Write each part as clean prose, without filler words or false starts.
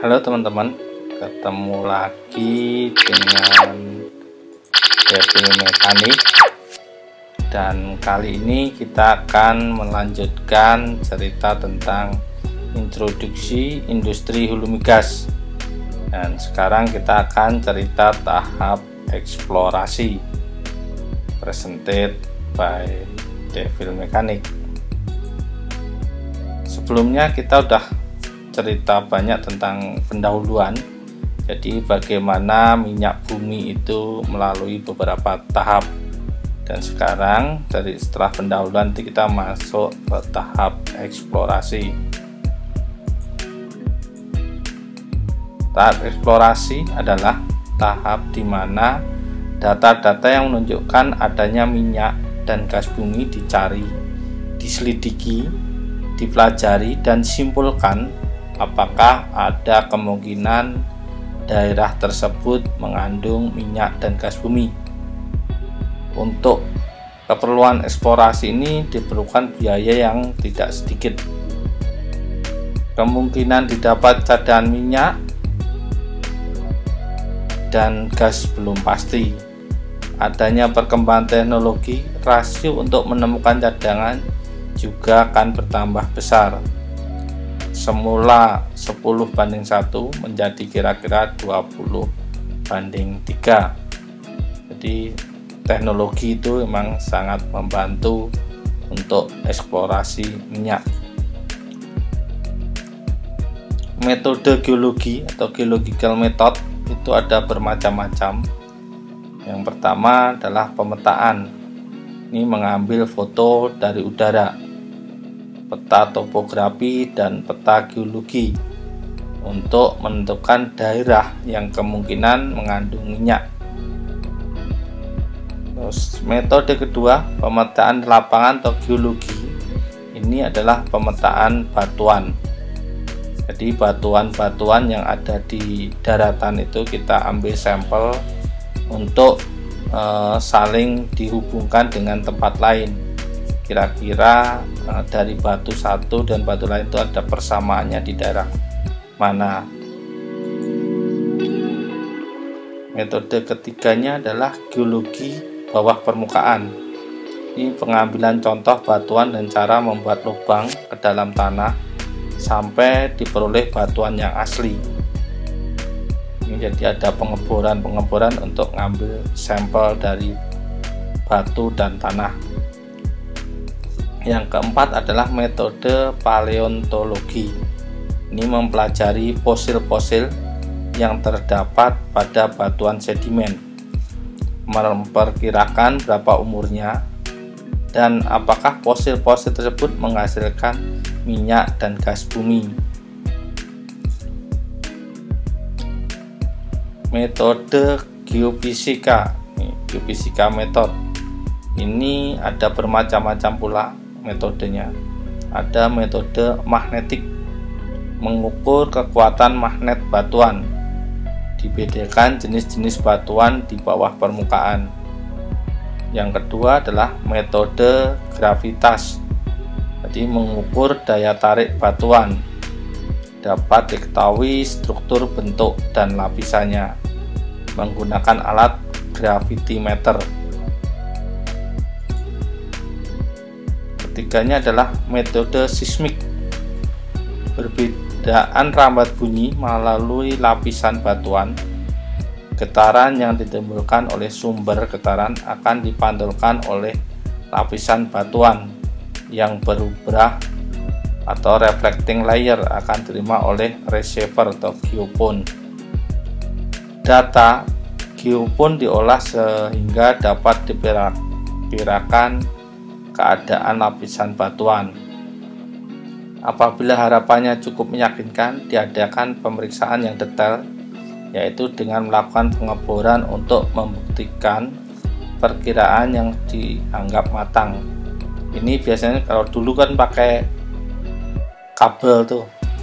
Halo teman-teman, ketemu lagi dengan Devil Mekanik, dan kali ini kita akan melanjutkan cerita tentang introduksi industri hulu migas. Dan sekarang kita akan cerita tahap eksplorasi, presented by Devil Mekanik. Sebelumnya kita udah cerita banyak tentang pendahuluan, jadi bagaimana minyak bumi itu melalui beberapa tahap. Dan sekarang setelah pendahuluan kita masuk ke tahap eksplorasi. Tahap eksplorasi adalah tahap di mana data-data yang menunjukkan adanya minyak dan gas bumi dicari, diselidiki, dipelajari, dan disimpulkan apakah ada kemungkinan daerah tersebut mengandung minyak dan gas bumi. Untuk keperluan eksplorasi ini diperlukan biaya yang tidak sedikit. Kemungkinan didapat cadangan minyak dan gas belum pasti. Adanya perkembangan teknologi, rasio untuk menemukan cadangan juga akan bertambah besar. Semula 10:1 menjadi kira-kira 20:3. Jadi teknologi itu memang sangat membantu untuk eksplorasi minyak. Metode geologi atau geological method itu ada bermacam-macam. Yang pertama adalah pemetaan. Ini mengambil foto dari udara, peta topografi, dan peta geologi untuk menentukan daerah yang kemungkinan mengandung minyak. Terus metode kedua, pemetaan lapangan atau geologi. Ini adalah pemetaan batuan. Jadi batuan-batuan yang ada di daratan itu kita ambil sampel untuk saling dihubungkan dengan tempat lain. Kira-kira dari batu satu dan batu lain itu ada persamaannya di daerah mana. Metode ketiganya adalah geologi bawah permukaan. Ini pengambilan contoh batuan dan cara membuat lubang ke dalam tanah sampai diperoleh batuan yang asli. Ini jadi ada pengeboran untuk ngambil sampel dari batu dan tanah. Yang keempat adalah metode paleontologi. Ini mempelajari fosil-fosil yang terdapat pada batuan sedimen, memperkirakan berapa umurnya dan apakah fosil-fosil tersebut menghasilkan minyak dan gas bumi. Metode geofisika, geofisika method. Ini ada bermacam-macam pula metodenya. Ada metode magnetik, mengukur kekuatan magnet batuan. Dibedakan jenis-jenis batuan di bawah permukaan. Yang kedua adalah metode gravitas. Jadi mengukur daya tarik batuan. Dapat diketahui struktur, bentuk, dan lapisannya menggunakan alat gravitimeter. Ketiganya adalah metode seismik. Perbedaan rambat bunyi melalui lapisan batuan. Getaran yang ditimbulkan oleh sumber getaran akan dipantulkan oleh lapisan batuan yang berubah atau reflecting layer akan diterima oleh receiver atau geophone. Data geophone diolah sehingga dapat diperkirakan keadaan lapisan batuan. Apabila harapannya cukup meyakinkan, diadakan pemeriksaan yang detail, yaitu dengan melakukan pengeboran untuk membuktikan perkiraan yang dianggap matang. Ini biasanya kalau dulu kan pakai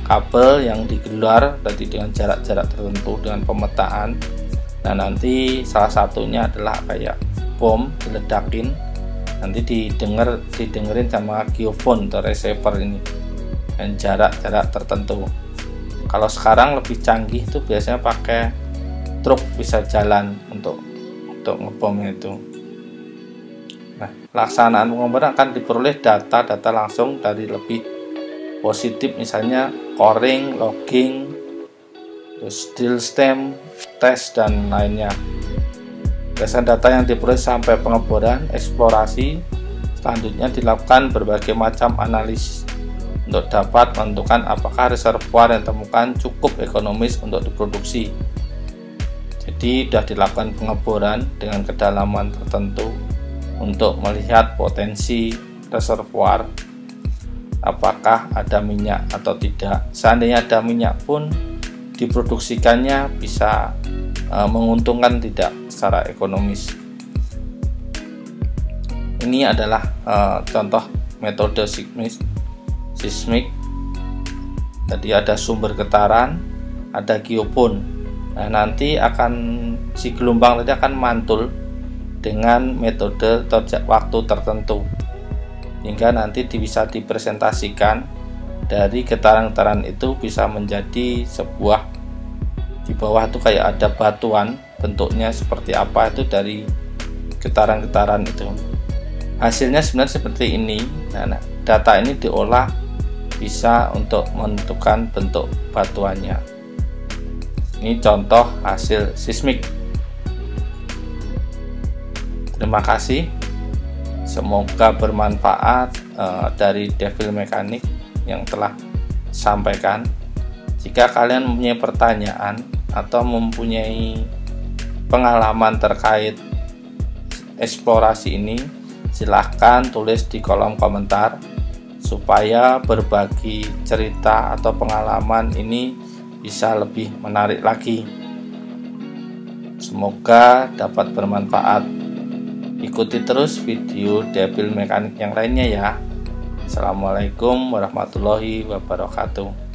kabel yang digelar tadi dengan jarak-jarak tertentu dengan pemetaan. Nah nanti salah satunya adalah kayak bom diledakin, nanti didengerin sama geophone atau receiver ini dengan jarak-jarak tertentu. Kalau sekarang lebih canggih itu biasanya pakai truk bisa jalan untuk ngebomnya itu. Nah, pelaksanaan pengeboran akan diperoleh data langsung dari lebih positif, misalnya coring, logging, drill stem, tes, dan lainnya. Berdasarkan data yang diperoleh sampai pengeboran, eksplorasi selanjutnya dilakukan berbagai macam analisis untuk dapat menentukan apakah reservoir yang ditemukan cukup ekonomis untuk diproduksi. Jadi sudah dilakukan pengeboran dengan kedalaman tertentu untuk melihat potensi reservoir, apakah ada minyak atau tidak. Seandainya ada minyak pun diproduksikannya bisa menguntungkan tidak secara ekonomis. Ini adalah contoh metode seismik. Tadi ada sumber getaran, ada geopon. Nah, nanti si gelombang tadi akan mantul dengan metode waktu tertentu, hingga nanti bisa dipresentasikan dari getaran-getaran itu bisa menjadi sebuah, di bawah itu kayak ada batuan, bentuknya seperti apa itu dari getaran-getaran itu. Hasilnya sebenarnya seperti ini. Nah, data ini diolah bisa untuk menentukan bentuk batuannya. Ini contoh hasil seismik. Terima kasih. Semoga bermanfaat dari Devil Mechanic yang telah sampaikan. Jika kalian mempunyai pertanyaan atau mempunyai pengalaman terkait eksplorasi ini, silahkan tulis di kolom komentar supaya berbagi cerita atau pengalaman ini bisa lebih menarik lagi. Semoga dapat bermanfaat. Ikuti terus video Devil Mechanic yang lainnya ya. Assalamualaikum warahmatullahi wabarakatuh.